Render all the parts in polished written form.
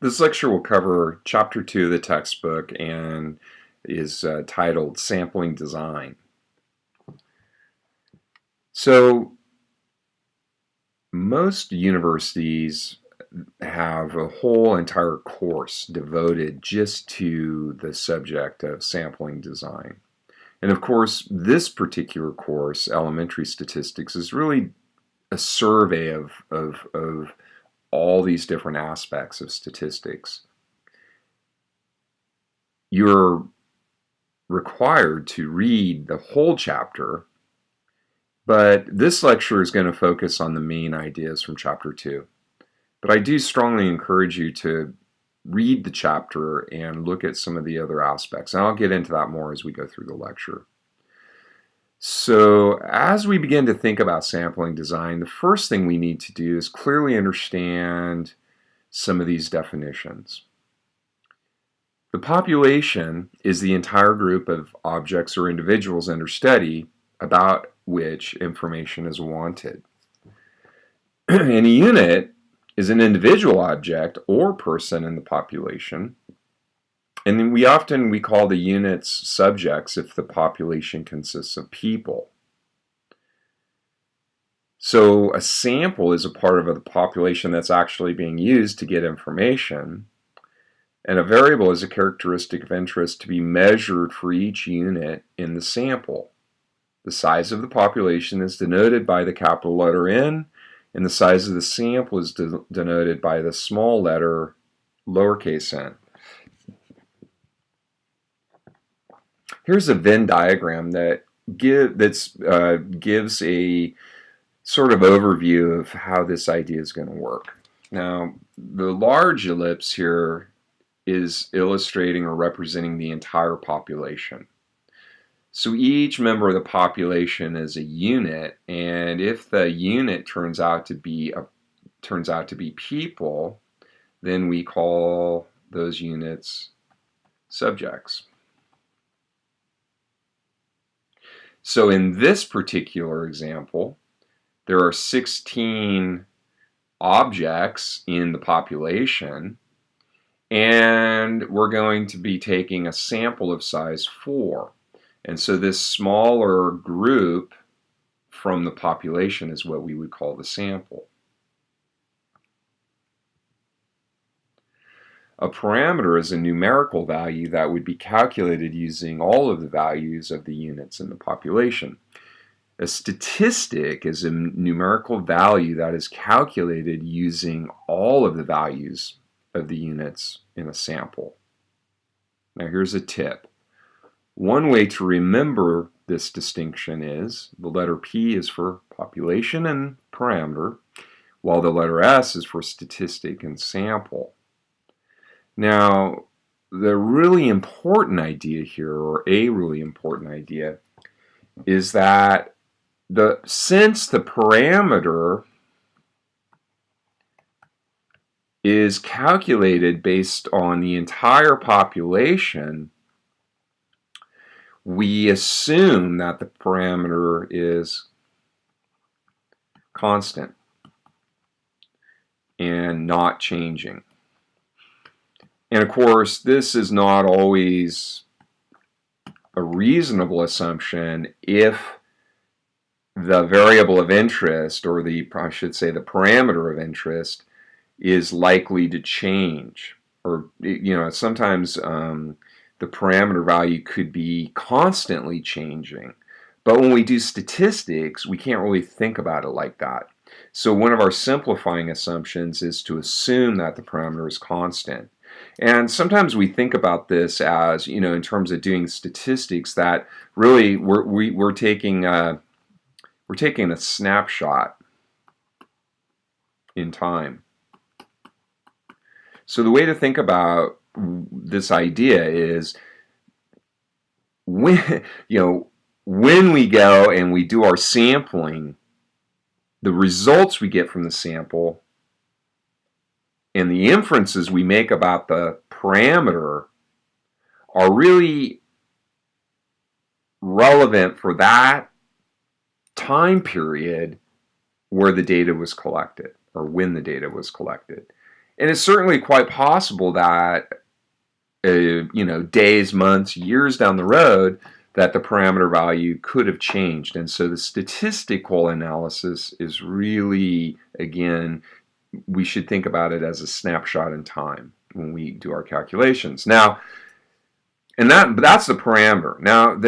This lecture will cover Chapter 2 of the textbook and is titled Sampling Design. So, most universities have a whole entire course devoted just to the subject of sampling design. And of course, this particular course, Elementary Statistics, is really a survey of all these different aspects of statistics. You're required to read the whole chapter, but this lecture is going to focus on the main ideas from Chapter 2. But I do strongly encourage you to read the chapter and look at some of the other aspects. And I'll get into that more as we go through the lecture. So as we begin to think about sampling design, the first thing we need to do is clearly understand some of these definitions. The population is the entire group of objects or individuals under study about which information is wanted. And a unit is an individual object or person in the population. And then we call the units subjects if the population consists of people. So a sample is a part of the population that's actually being used to get information. And a variable is a characteristic of interest to be measured for each unit in the sample. The size of the population is denoted by the capital letter N, and the size of the sample is denoted by the small letter lowercase n. Here's a Venn diagram that gives a sort of overview of how this idea is going to work. Now, the large ellipse here is illustrating or representing the entire population. So each member of the population is a unit, and if the unit turns out to be people, then we call those units subjects. So in this particular example, there are 16 objects in the population, and we're going to be taking a sample of size 4. And so this smaller group from the population is what we would call the sample. A parameter is a numerical value that would be calculated using all of the values of the units in the population. A statistic is a numerical value that is calculated using all of the values of the units in a sample. Now here's a tip. One way to remember this distinction is the letter P is for population and parameter, while the letter S is for statistic and sample. Now, the really important idea here, or a really important idea, is that since the parameter is calculated based on the entire population, we assume that the parameter is constant and not changing. And of course, this is not always a reasonable assumption if the variable of interest, or I should say the parameter of interest, is likely to change. Or, sometimes the parameter value could be constantly changing. But when we do statistics, we can't really think about it like that. So one of our simplifying assumptions is to assume that the parameter is constant. And sometimes we think about this as, in terms of doing statistics, that really we're taking a snapshot in time. So the way to think about this idea is when we go and we do our sampling, the results we get from the sample and the inferences we make about the parameter are really relevant for that time period where the data was collected, or when the data was collected. And it's certainly quite possible that, days, months, years down the road, that the parameter value could have changed. And so the statistical analysis is really, again, we should think about it as a snapshot in time when we do our calculations. Now, and that's the parameter. Now,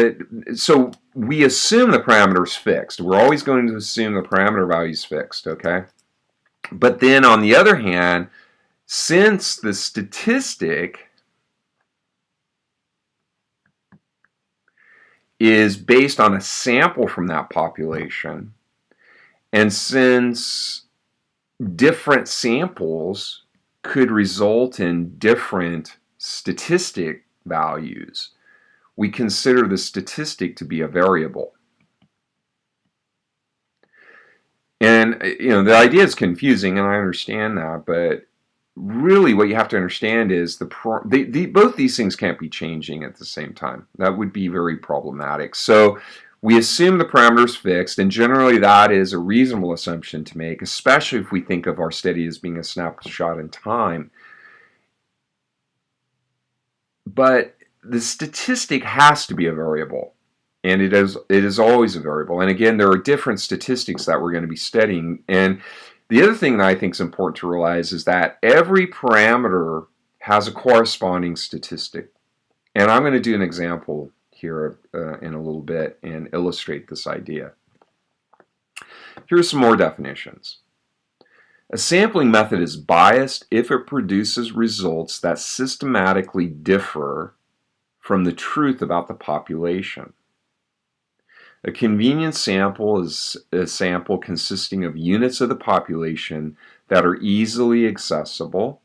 so we assume the parameter is fixed. We're always going to assume the parameter value is fixed, okay? But then on the other hand, since the statistic is based on a sample from that population, and since different samples could result in different statistic values, we consider the statistic to be a variable. And the idea is confusing, and I understand that, but really what you have to understand is both these things can't be changing at the same time. That would be very problematic. So we assume the parameter is fixed, and generally that is a reasonable assumption to make, especially if we think of our study as being a snapshot in time. But the statistic has to be a variable, and it is always a variable. And again, there are different statistics that we're going to be studying. And the other thing that I think is important to realize is that every parameter has a corresponding statistic. And I'm going to do an example here in a little bit and illustrate this idea. Here's some more definitions. A sampling method is biased if it produces results that systematically differ from the truth about the population. A convenience sample is a sample consisting of units of the population that are easily accessible.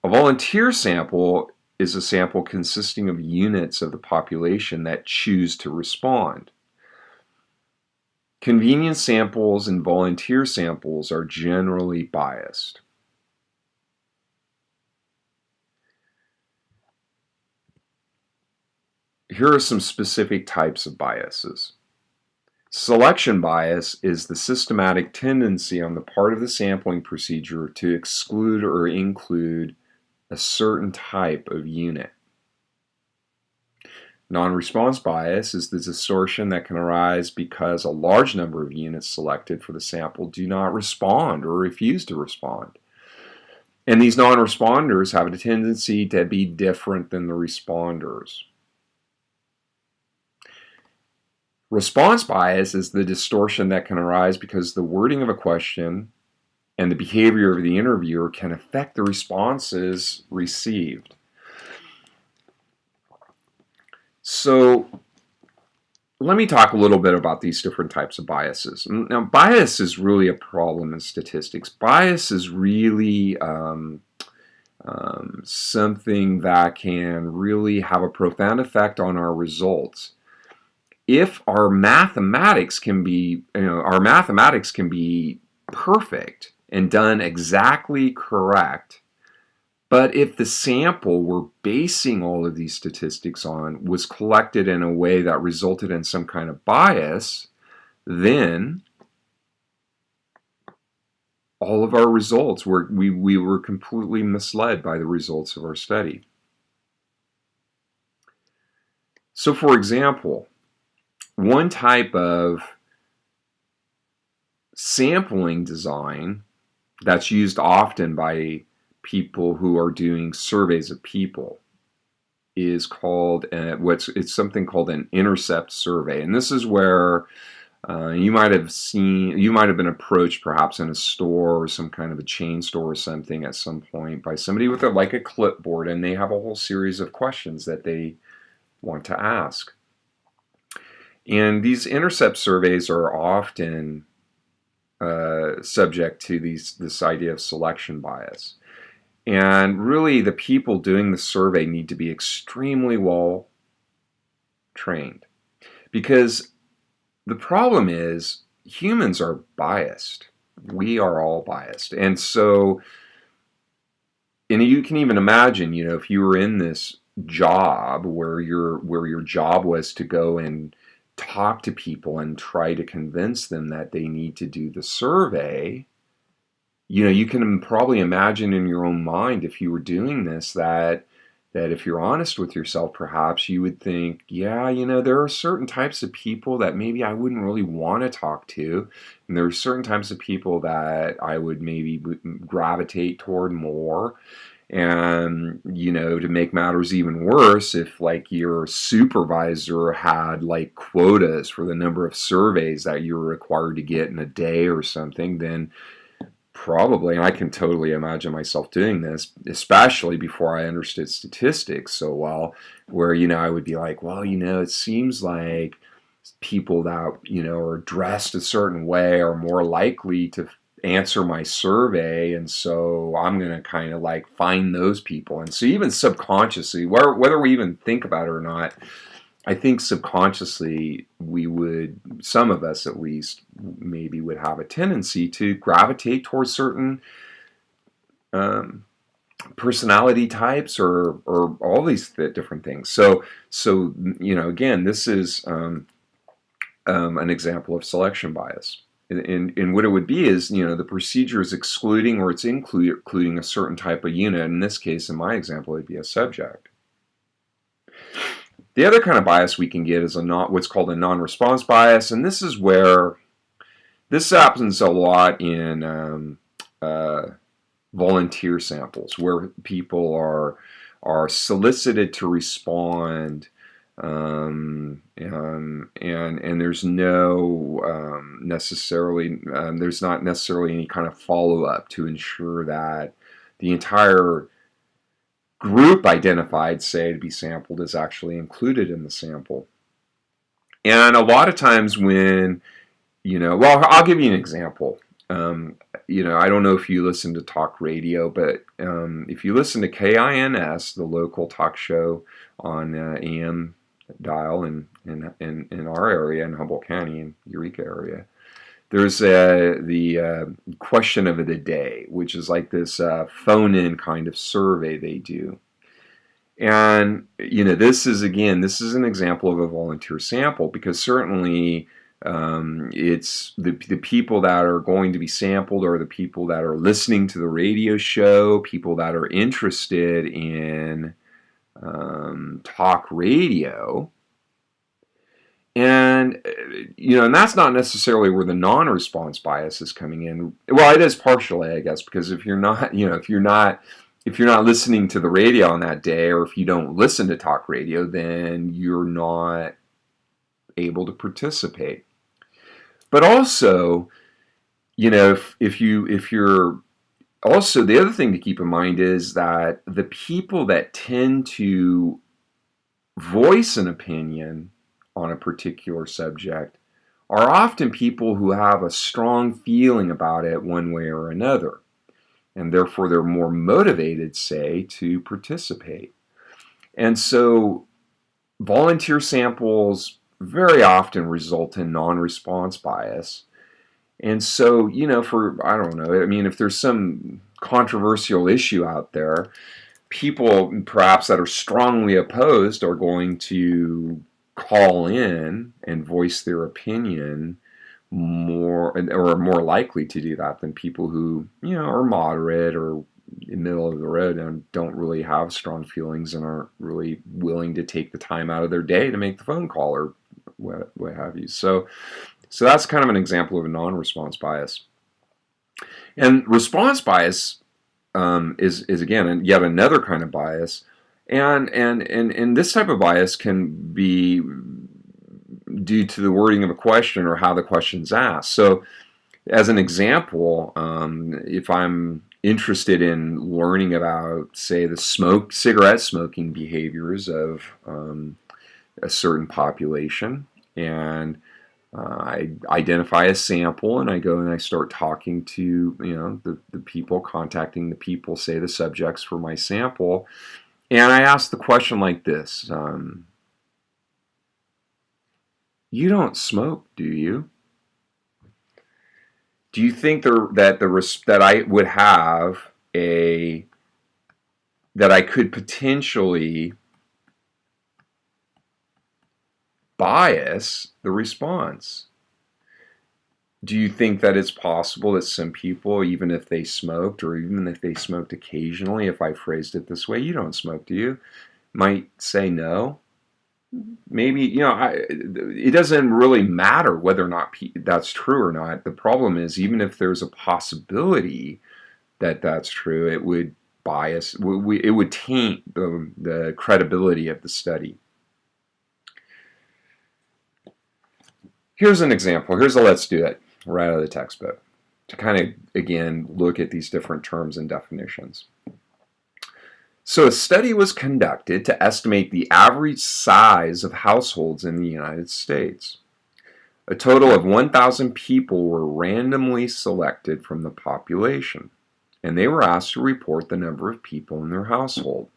A volunteer sample is a sample consisting of units of the population that choose to respond. Convenience samples and volunteer samples are generally biased. Here are some specific types of biases. Selection bias is the systematic tendency on the part of the sampling procedure to exclude or include a certain type of unit. Non-response bias is the distortion that can arise because a large number of units selected for the sample do not respond or refuse to respond. And these non-responders have a tendency to be different than the responders. Response bias is the distortion that can arise because the wording of a question and the behavior of the interviewer can affect the responses received. So let me talk a little bit about these different types of biases. Now, bias is really a problem in statistics. Bias is really something that can really have a profound effect on our results. If our mathematics can be, perfect and done exactly correct, but if the sample we're basing all of these statistics on was collected in a way that resulted in some kind of bias, then all of our results we were completely misled by the results of our study. So for example, one type of sampling design that's used often by people who are doing surveys of people is called it's something called an Intercept Survey, and this is where you might have been approached perhaps in a store or some kind of a chain store or something at some point by somebody with like a clipboard, and they have a whole series of questions that they want to ask. And these intercept surveys are often subject to this idea of selection bias. And really, the people doing the survey need to be extremely well trained, because the problem is humans are biased. We are all biased. And so, and you can even imagine, if you were in this job where your job was to go and talk to people and try to convince them that they need to do the survey, you can probably imagine in your own mind, if you were doing this, that if you're honest with yourself, perhaps you would think, yeah, there are certain types of people that maybe I wouldn't really want to talk to, and there are certain types of people that I would maybe gravitate toward more. And, to make matters even worse, if like your supervisor had like quotas for the number of surveys that you were required to get in a day or something, then probably, and I can totally imagine myself doing this, especially before I understood statistics so well, where, I would be like, well, it seems like people that, are dressed a certain way are more likely to answer my survey, and so I'm going to kind of like find those people. And so even subconsciously, whether we even think about it or not, I think subconsciously we would, some of us at least, maybe would have a tendency to gravitate towards certain um, personality types, or all these different things. So again, this is an example of selection bias. And what it would be is, the procedure is excluding or it's including a certain type of unit. In this case, in my example, it'd be a subject. The other kind of bias we can get is what's called a non-response bias, and this is where this happens a lot in volunteer samples, where people are solicited to respond, and there's no necessarily there's not necessarily any kind of follow-up to ensure that the entire group identified, say, to be sampled is actually included in the sample. And a lot of times when, well, I'll give you an example. I don't know if you listen to talk radio, but if you listen to KINS, the local talk show on AM dial in our area, in Humboldt County, in Eureka area, there's the question of the day, which is like this phone-in kind of survey they do. And, this is an example of a volunteer sample, because certainly it's the people that are going to be sampled are the people that are listening to the radio show, people that are interested in talk radio. And, and that's not necessarily where the non-response bias is coming in. Well, it is partially, I guess, because if you're not, if you're not listening to the radio on that day, or if you don't listen to talk radio, then you're not able to participate. But also, if you're also, the other thing to keep in mind is that the people that tend to voice an opinion on a particular subject are often people who have a strong feeling about it one way or another, and therefore they're more motivated, say, to participate. And so volunteer samples very often result in non-response bias. And so, I don't know, I mean, if there's some controversial issue out there, people perhaps that are strongly opposed are going to call in and voice their opinion more, or are more likely to do that than people who, are moderate or in the middle of the road and don't really have strong feelings and aren't really willing to take the time out of their day to make the phone call or what have you. So that's kind of an example of a non-response bias. And response bias is again yet another kind of bias, and this type of bias can be due to the wording of a question or how the question's asked. So, as an example, if I'm interested in learning about, say, the cigarette smoking behaviors of a certain population, and I identify a sample, and I go and I start talking to the people, contacting the people, say the subjects for my sample, and I ask the question like this: you don't smoke, do you? Do you think that I would have that I could potentially bias the response? Do you think that it's possible that some people, even if they smoked, or even if they smoked occasionally, if I phrased it this way, you don't smoke, do you? Might say no? Maybe, it doesn't really matter whether or not that's true or not. The problem is, even if there's a possibility that that's true, it would bias, it would taint the credibility of the study. Here's an example. Here's a let's do it right out of the textbook to kind of, again, look at these different terms and definitions. So a study was conducted to estimate the average size of households in the United States. A total of 1,000 people were randomly selected from the population, and they were asked to report the number of people in their household.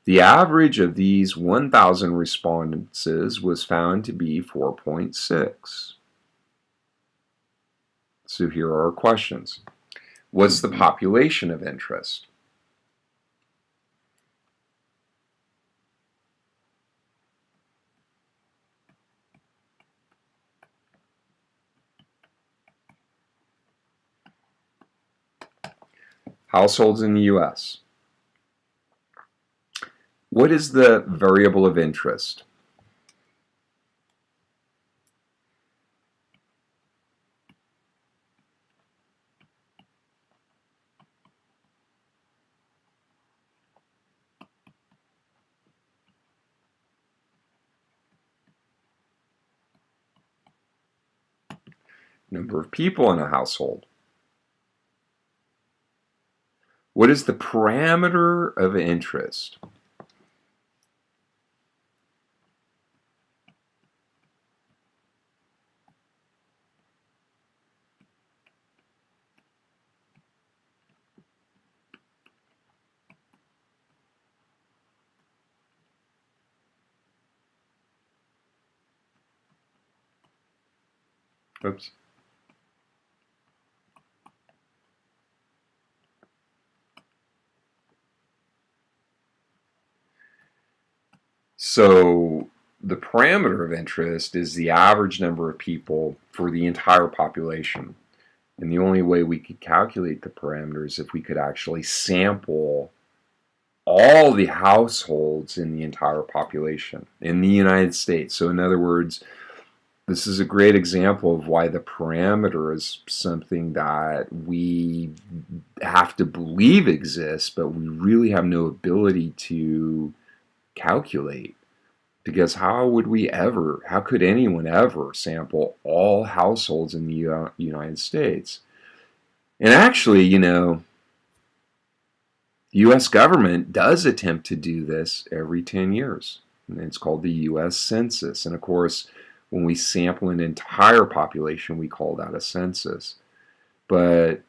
The average of these 1,000 responses was found to be 4.6. So here are our questions. What's the population of interest? Households in the U.S. What is the variable of interest? Number of people in a household. What is the parameter of interest? Oops. So the parameter of interest is the average number of people for the entire population. And the only way we could calculate the parameter is if we could actually sample all the households in the entire population in the United States. So in other words, this is a great example of why the parameter is something that we have to believe exists, but we really have no ability to calculate. Because how could anyone ever sample all households in the United States? And actually, the U.S. government does attempt to do this every 10 years. And it's called the Us Census. And of course, when we sample an entire population, we call that a census. But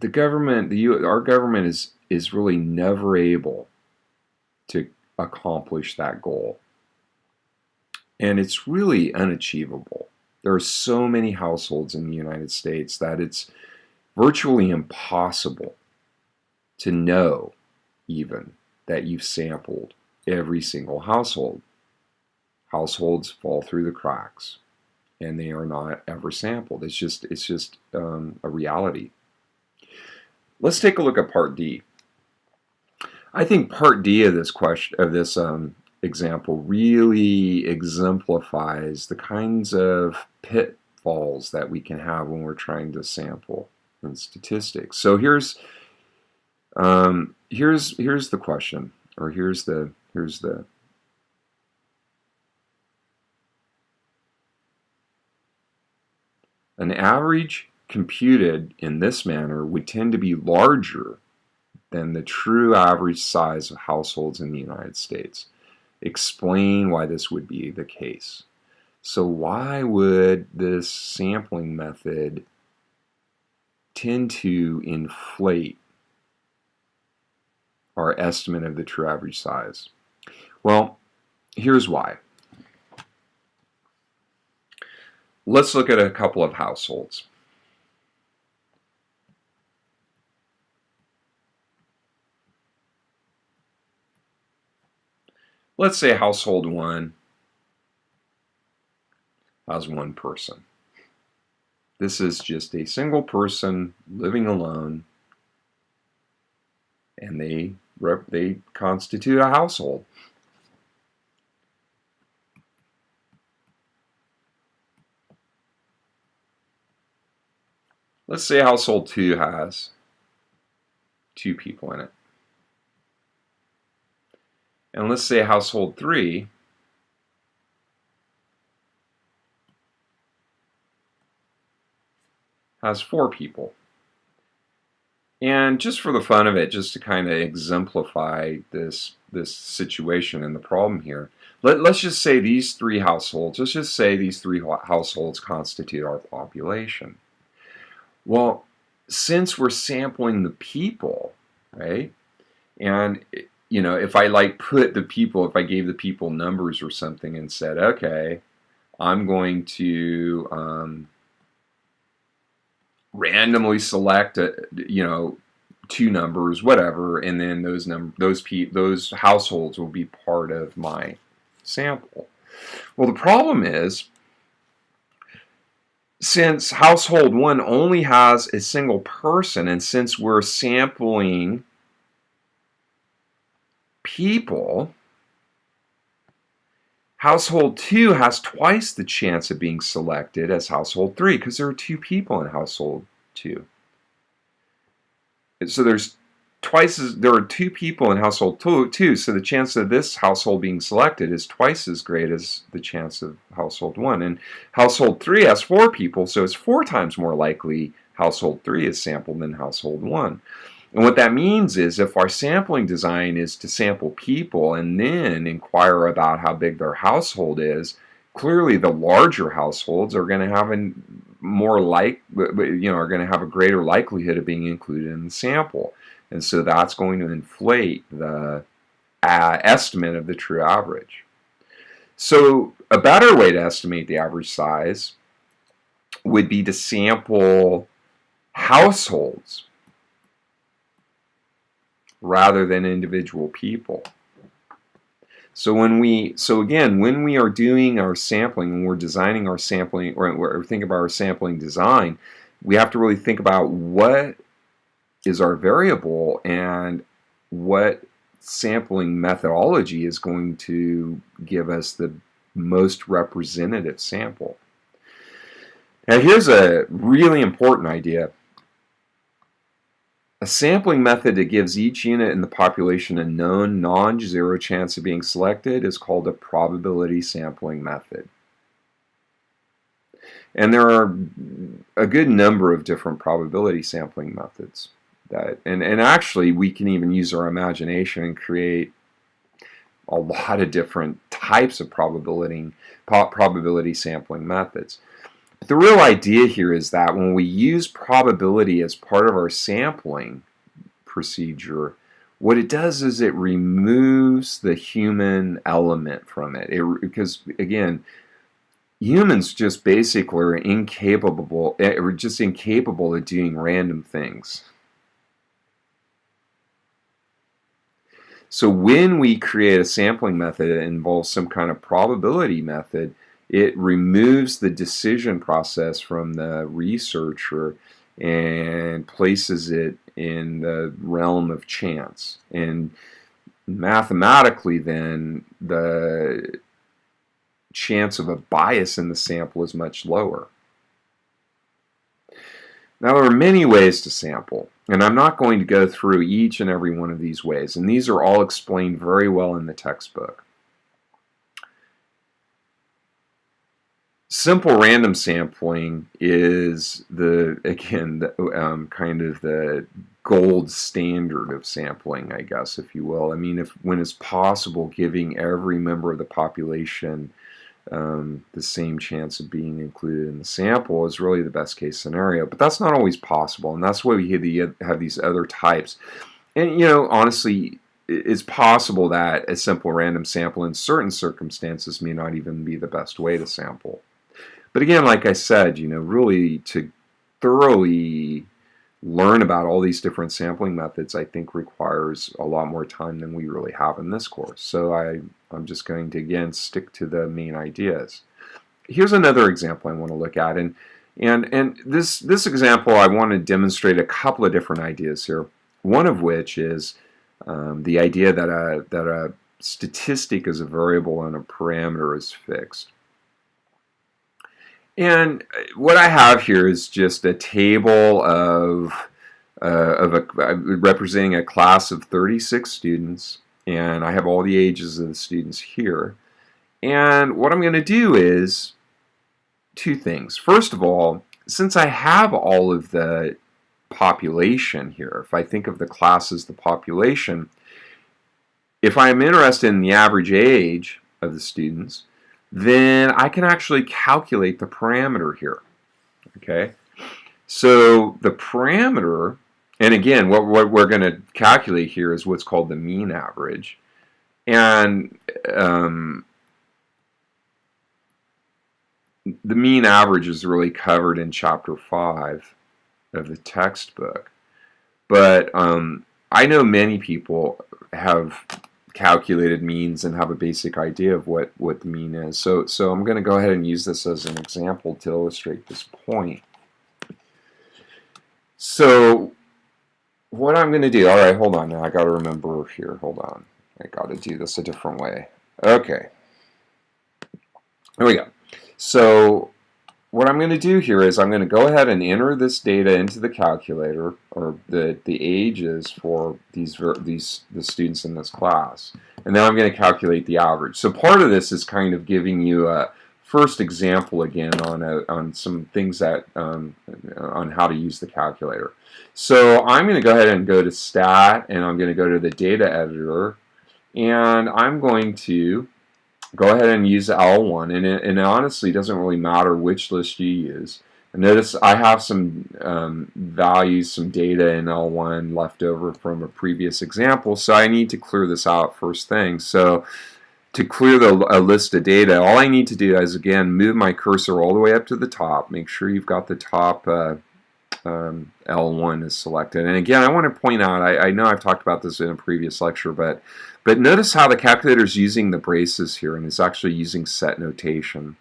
our government is really never able to accomplish that goal. And it's really unachievable. There are so many households in the United States that it's virtually impossible to know even that you've sampled every single household. Households fall through the cracks and they are not ever sampled. It's just a reality. Let's take a look at Part D. I think Part D of this example really exemplifies the kinds of pitfalls that we can have when we're trying to sample in statistics. So here's the question, or here's the an average computed in this manner would tend to be larger than the true average size of households in the United States. Explain why this would be the case. So why would this sampling method tend to inflate our estimate of the true average size? Well, here's why. Let's look at a couple of households. Let's say household 1 as one person. This is just a single person living alone, and they constitute a household. Let's say household 2 has 2 people in it. And let's say household 3 has 4 people. And just for the fun of it, just to kind of exemplify this situation and the problem here, let's just say these 3 households, let's just say these 3 households constitute our population. Well, since we're sampling the people, right, and you know, if I like put the people, if I gave the people numbers or something and said, okay, I'm going to randomly select you know, 2 numbers, whatever, and then those households will be part of my sample. Well, the problem is, since household 1 only has a single person, and since we're sampling people, household 2 has twice the chance of being selected as household 3 because there are 2 people in household 2. So there are 2 people in household 2, so the chance of this household being selected is twice as great as the chance of household 1. And household 3 has 4 people, so it's 4 times more likely household 3 is sampled than household 1. And what that means is, if our sampling design is to sample people and then inquire about how big their household is, clearly the larger households are going to have are going to have a greater likelihood of being included in the sample. And so that's going to inflate the estimate of the true average. So a better way to estimate the average size would be to sample households rather than individual people. So again, when we are doing our sampling, when we're designing our sampling, or think about our sampling design, we have to really think about what is our variable and what sampling methodology is going to give us the most representative sample. Now here's a really important idea. A sampling method that gives each unit in the population a known non-zero chance of being selected is called a probability sampling method. And there are a good number of different probability sampling methods. And actually, we can even use our imagination and create a lot of different types of probability sampling methods. But the real idea here is that when we use probability as part of our sampling procedure, what it does is it removes the human element from it. Because, again, humans just basically are incapable of doing random things. So when we create a sampling method that involves some kind of probability method, it removes the decision process from the researcher and places it in the realm of chance. And mathematically, then, the chance of a bias in the sample is much lower. Now, there are many ways to sample, and I'm not going to go through each and every one of these ways, and these are all explained very well in the textbook. Simple random sampling is kind of the gold standard of sampling, I guess, if you will. I mean, when it's possible, giving every member of the population the same chance of being included in the sample is really the best case scenario. But that's not always possible, and that's why we have these other types. And, honestly, it's possible that a simple random sample in certain circumstances may not even be the best way to sample. But again, like I said, really to thoroughly learn about all these different sampling methods, I think requires a lot more time than we really have in this course. So I'm just going to, again, stick to the main ideas. here's another example I want to look at, and this example I want to demonstrate a couple of different ideas here. One of which is the idea that a statistic is a variable and a parameter is fixed. And what I have here is just a table of representing a class of 36 students, and I have all the ages of the students here. And what I'm going to do is two things. First of all, since I have all of the population here, if I think of the class as the population, if I'm interested in the average age of the students, then I can actually calculate the parameter here. Okay, so the parameter, and again, what we're going to calculate here is what's called the mean average, and the mean average is really covered in Chapter 5 of the textbook. But I know many people have calculated means and have a basic idea of what the mean is. So I'm going to go ahead and use this as an example to illustrate this point. So what I'm going to do, all right, hold on now, I got to remember here, hold on. I got to do this a different way. Okay. There we go. So what I'm going to do here is I'm going to go ahead and enter this data into the calculator, or the ages for the students in this class, and then I'm going to calculate the average. So part of this is kind of giving you a first example again on some things that on how to use the calculator. So I'm going to go ahead and go to Stat, and I'm going to go to the data editor, and I'm going to go ahead and use L1, and it honestly doesn't really matter which list you use. And notice I have some values, some data in L1 left over from a previous example, so I need to clear this out first thing. So to clear a list of data, all I need to do is, again, move my cursor all the way up to the top. Make sure you've got the top L1 is selected. And again, I want to point out, I know I've talked about this in a previous lecture, but notice how the calculator is using the braces here, and it's actually using set notation.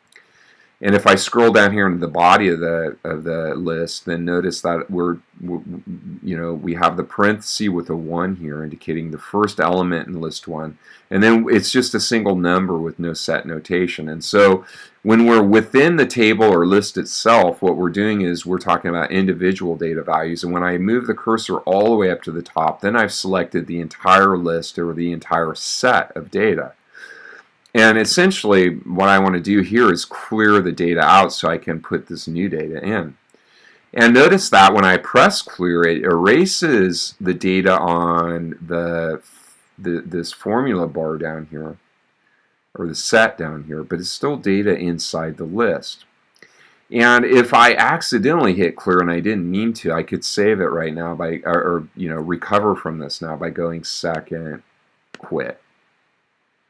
And if I scroll down here into the body of the list, then notice that we have the parenthesis with a 1 here, indicating the first element in list 1, and then it's just a single number with no set notation. And so when we're within the table or list itself, what we're doing is we're talking about individual data values. And when I move the cursor all the way up to the top, then I've selected the entire list or the entire set of data. And essentially what I want to do here is clear the data out so I can put this new data in. And notice that when I press clear, it erases the data on this formula bar down here, or the set down here, but it's still data inside the list. And if I accidentally hit clear and I didn't mean to, I could save it right now by, or recover from this now by going second, quit,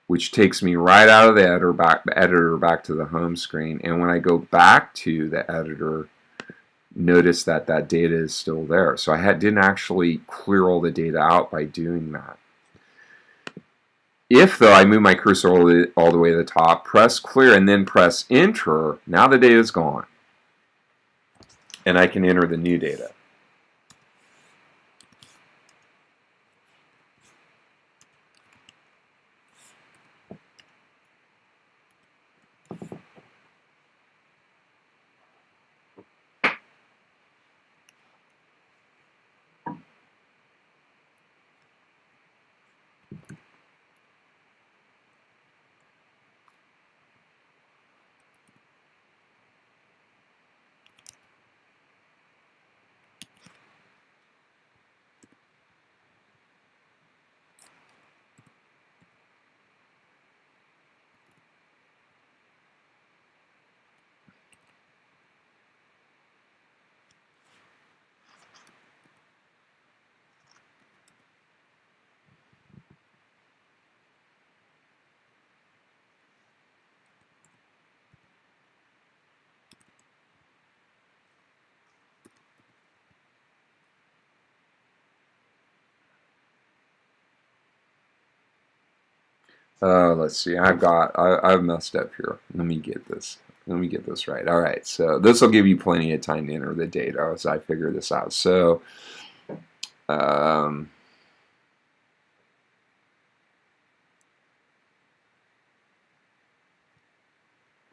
which takes me right out of the editor back to the home screen. And when I go back to the editor, notice that that data is still there. So I didn't actually clear all the data out by doing that. If, though, I move my cursor all the way to the top, press clear, and then press enter, now the data is gone. And I can enter the new data. Let's see, I've messed up here. Let me get this. let me get this right. All right, so this will give you plenty of time to enter the data as I figure this out. So,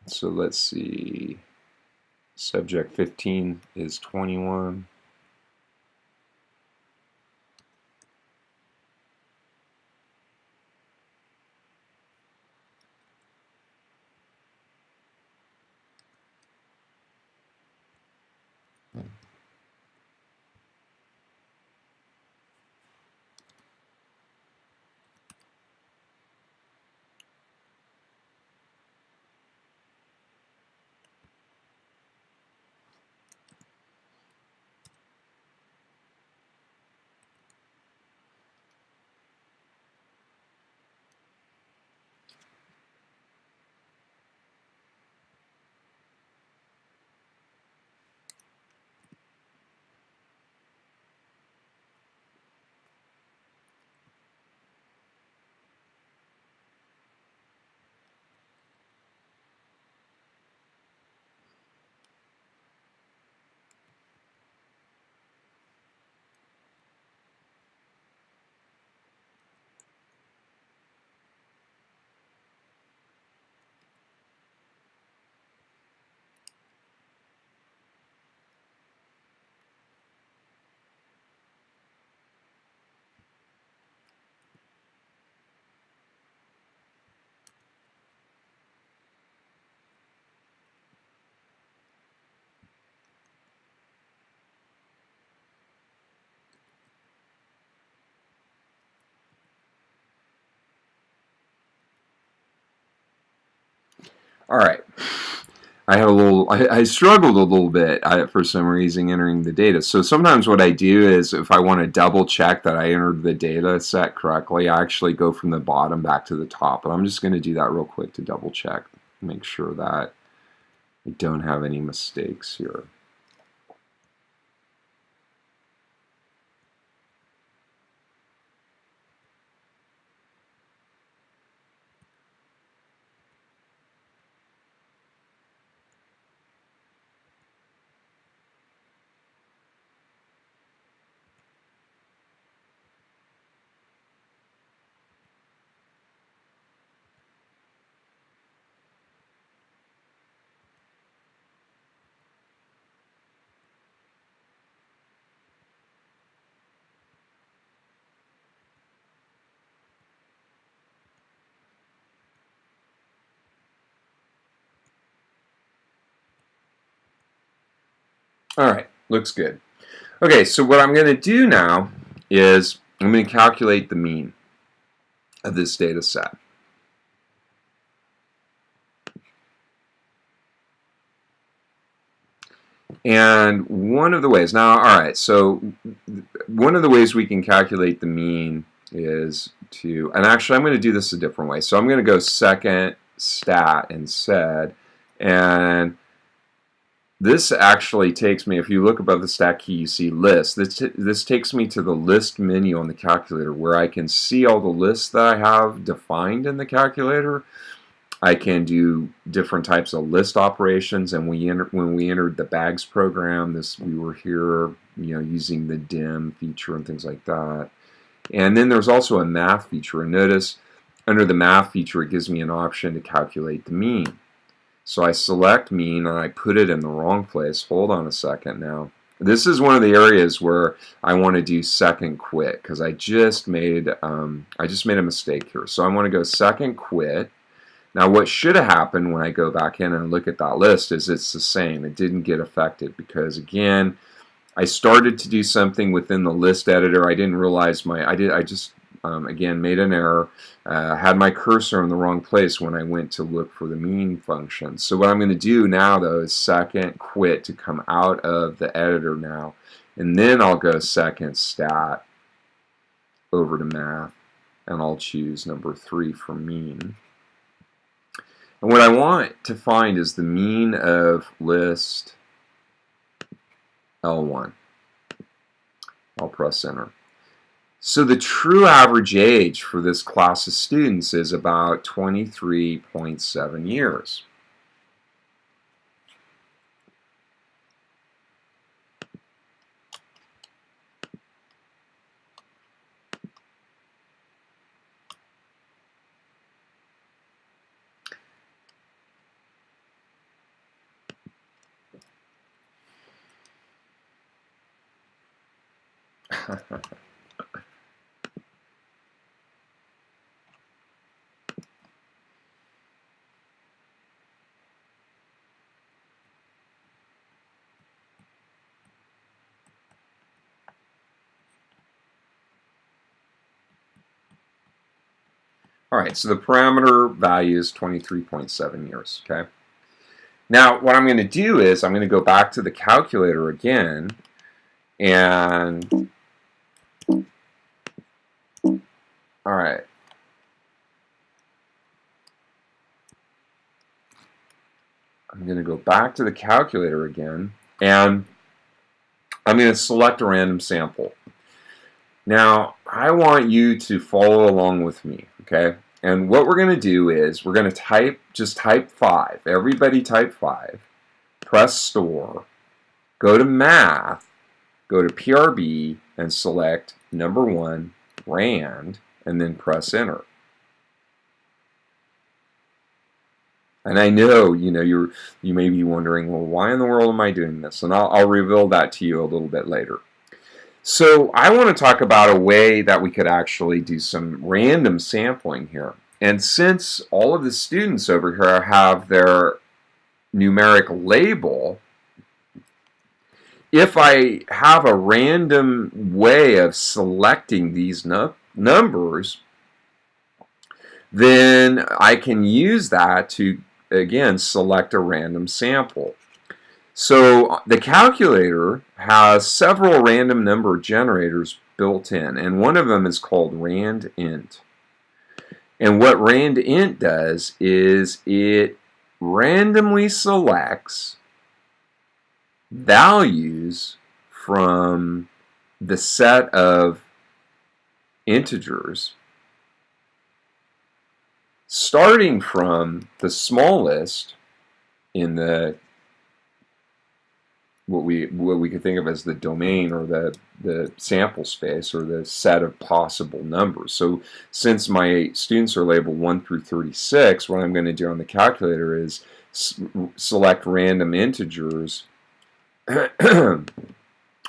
so let's see. Subject 15 is 21. All right. I struggled a little bit for some reason entering the data. So sometimes what I do is if I want to double check that I entered the data set correctly, I actually go from the bottom back to the top. And I'm just going to do that real quick to double check, make sure that I don't have any mistakes here. All right, looks good. Okay, so what I'm going to do now is I'm going to calculate the mean of this data set. And one of the ways, now, all right, so one of the ways we can calculate the mean is to, and actually I'm going to do this a different way. So I'm going to go second stat instead, and this actually takes me, if you look above the stat key, you see list. This takes me to the list menu on the calculator where I can see all the lists that I have defined in the calculator. I can do different types of list operations, and when we entered the bags program, we were here, using the dim feature and things like that. And then there's also a math feature, and notice under the math feature it gives me an option to calculate the mean. So I select mean and I put it in the wrong place. Hold on a second now. This is one of the areas where I want to do second quit because I just made a mistake here. So I want to go second quit. Now what should have happened when I go back in and look at that list is it's the same. It didn't get affected because again I started to do something within the list editor. I didn't realize I just again made an error. Had my cursor in the wrong place when I went to look for the mean function. So what I'm going to do now though is second quit to come out of the editor now, and then I'll go second stat over to math and I'll choose number 3 for mean. And what I want to find is the mean of list L1. I'll press enter. So the true average age for this class of students is about 23.7 years. All right, so the parameter value is 23.7 years, okay? Now, what I'm going to do is I'm going to go back to the calculator again, and all right. I'm going to go back to the calculator again, and I'm going to select a random sample. Now, I want you to follow along with me, okay? And what we're going to do is we're going to just type 5. Everybody type 5. Press store. Go to math. Go to PRB and select number 1, rand, and then press enter. And I know, you may be wondering, well, why in the world am I doing this? And I'll reveal that to you a little bit later. So I want to talk about a way that we could actually do some random sampling here. And since all of the students over here have their numeric label, if I have a random way of selecting these numbers, then I can use that to, again, select a random sample. So the calculator has several random number generators built in, and one of them is called randint. And what randint does is it randomly selects values from the set of integers starting from the smallest in the what we could think of as the domain, or the sample space, or the set of possible numbers. So since my students are labeled 1 through 36, what I'm going to do on the calculator is select random integers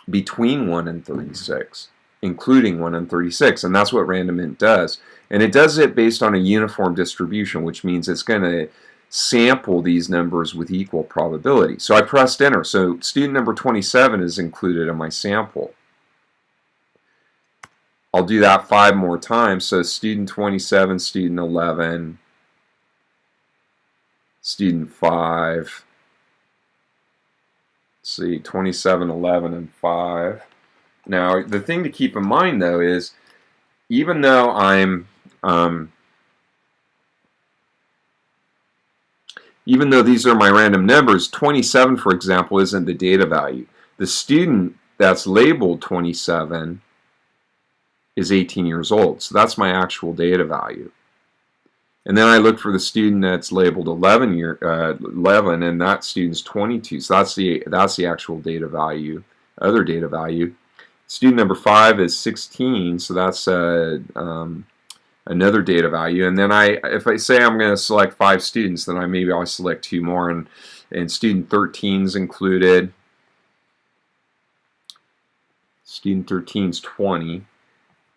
between 1 and 36, including 1 and 36, and that's what randint does. And it does it based on a uniform distribution, which means it's going to sample these numbers with equal probability. So I pressed enter. So student number 27 is included in my sample. I'll do that 5 more times. So student 27, student 11, student 5. Let's see, 27, 11, and 5. Now, the thing to keep in mind, though, is even though even though these are my random numbers, 27, for example, isn't the data value. The student that's labeled 27 is 18 years old, so that's my actual data value. And then I look for the student that's labeled 11, and that student's 22, so that's the actual data value, other data value. Student number 5 is 16, so that's another data value. And then if I say I'm going to select 5 students, then maybe I'll select 2 more, and student 13 is included. Student 13 is 20,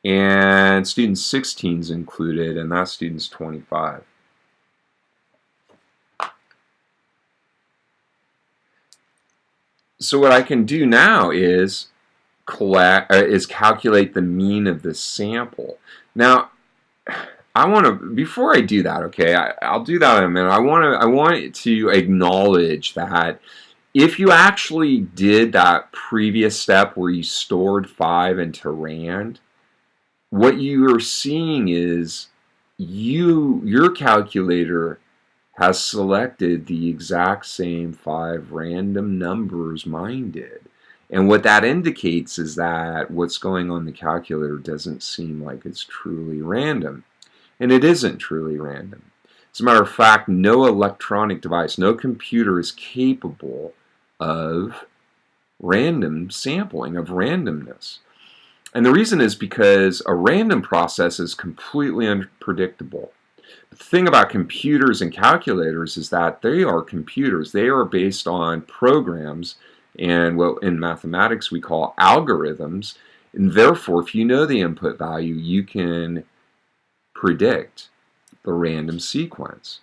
and student 16 is included, and that student's 25. So what I can do now is calculate the mean of this sample. Now, before I do that, okay, I'll do that in a minute. I want to acknowledge that if you actually did that previous step where you stored 5 into rand, what you are seeing is your calculator has selected the exact same 5 random numbers mine did. And what that indicates is that what's going on in the calculator doesn't seem like it's truly random. And it isn't truly random. As a matter of fact, no electronic device, no computer is capable of random sampling, of randomness. And the reason is because a random process is completely unpredictable. The thing about computers and calculators is that they are computers. They are based on programs and what in mathematics we call algorithms. And therefore, if you know the input value, you can predict the random sequence.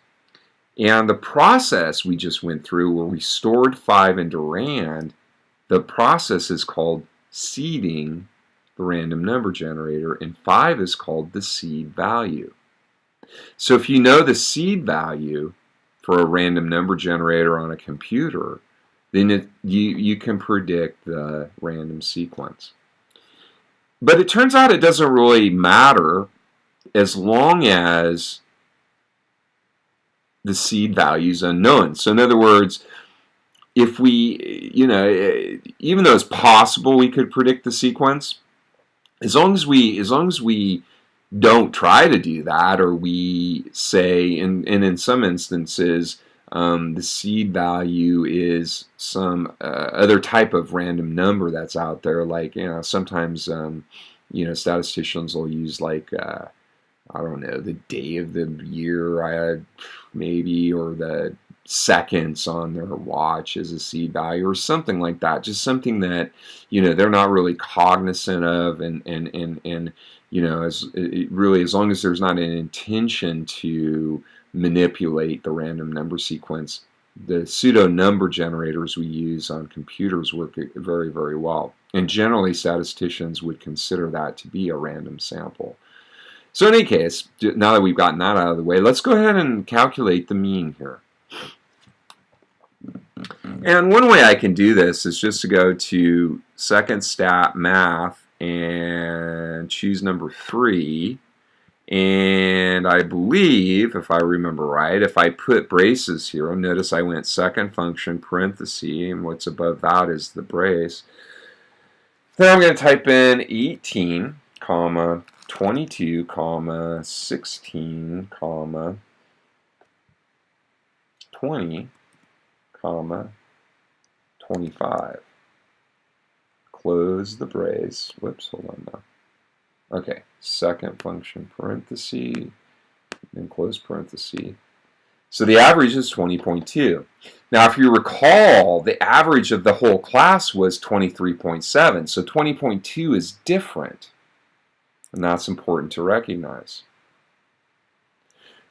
And the process we just went through where we stored 5 into rand, the process is called seeding the random number generator, and 5 is called the seed value. So if you know the seed value for a random number generator on a computer, then you can predict the random sequence. But it turns out it doesn't really matter as long as the seed value is unknown. So in other words, if we, even though it's possible we could predict the sequence, as long as we don't try to do that, or we say, and in some instances, the seed value is some other type of random number that's out there. Like, sometimes, statisticians will use like, I don't know, the day of the year, maybe, or the seconds on their watch as a seed value, or something like that. Just something that, they're not really cognizant of, and as long as there's not an intention to manipulate the random number sequence, the pseudo number generators we use on computers work very, very well. And generally, statisticians would consider that to be a random sample. So in any case, now that we've gotten that out of the way, let's go ahead and calculate the mean here. And one way I can do this is just to go to Second Stat Math and choose number 3. And I believe, if I remember right, if I put braces here, notice I went second function parenthesis, and what's above that is the brace. Then I'm going to type in 18, comma, 22, comma, 16, comma, 20, comma, 25. Close the brace. Whoops, hold on now. Okay, second function parenthesis, and close parenthesis. So the average is 20.2. Now, if you recall, the average of the whole class was 23.7, so 20.2 is different. And that's important to recognize.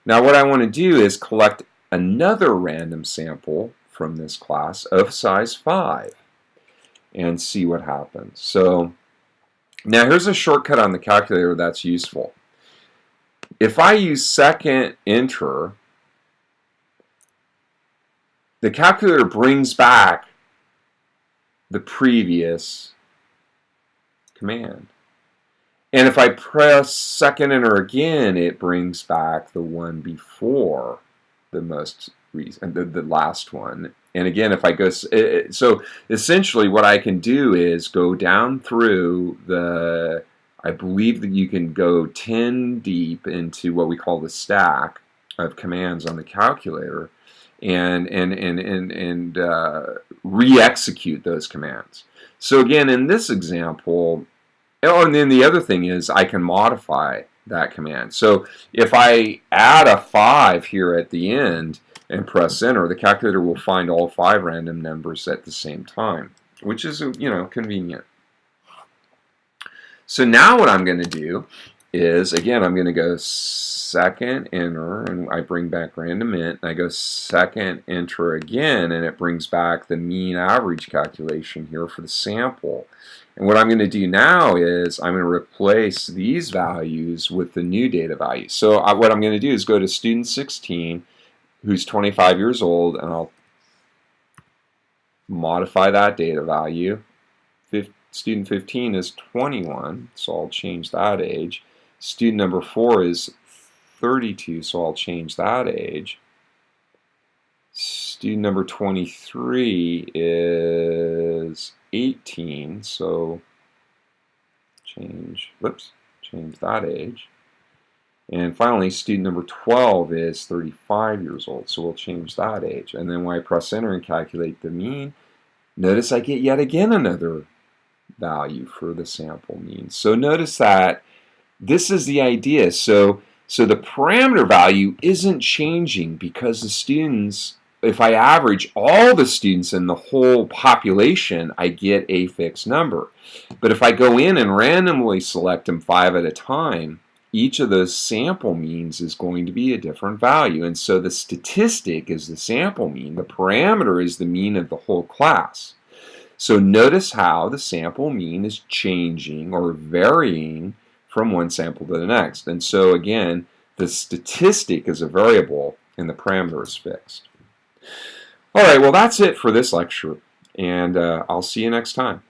Now what I want to do is collect another random sample from this class of size 5 and see what happens. So now here's a shortcut on the calculator that's useful. If I use second enter, the calculator brings back the previous command. And if I press second enter again, it brings back the one before the last one. And again, if I go, so essentially what I can do is go down through I believe that you can go 10 deep into what we call the stack of commands on the calculator and re-execute those commands. So again, in this example, and then the other thing is I can modify that command. So if I add a 5 here at the end and press enter, the calculator will find all 5 random numbers at the same time, which is, convenient. So now what I'm going to do is, again, I'm going to go second enter, and I bring back random int, and I go second enter again, and it brings back the mean average calculation here for the sample. And what I'm going to do now is I'm going to replace these values with the new data value. So what I'm going to do is go to student 16, who's 25 years old, and I'll modify that data value. Student 15 is 21, so I'll change that age. Student number 4 is 32, so I'll change that age. Student number 23 is 18, so change that age. And finally, student number 12 is 35 years old, so we'll change that age. And then when I press enter and calculate the mean, notice I get yet again another value for the sample mean. So notice that this is the idea. So the parameter value isn't changing because the students if I average all the students in the whole population, I get a fixed number. But if I go in and randomly select them 5 at a time, each of those sample means is going to be a different value. And so the statistic is the sample mean. The parameter is the mean of the whole class. So notice how the sample mean is changing or varying from one sample to the next. And so again, the statistic is a variable and the parameter is fixed. All right, well, that's it for this lecture, and I'll see you next time.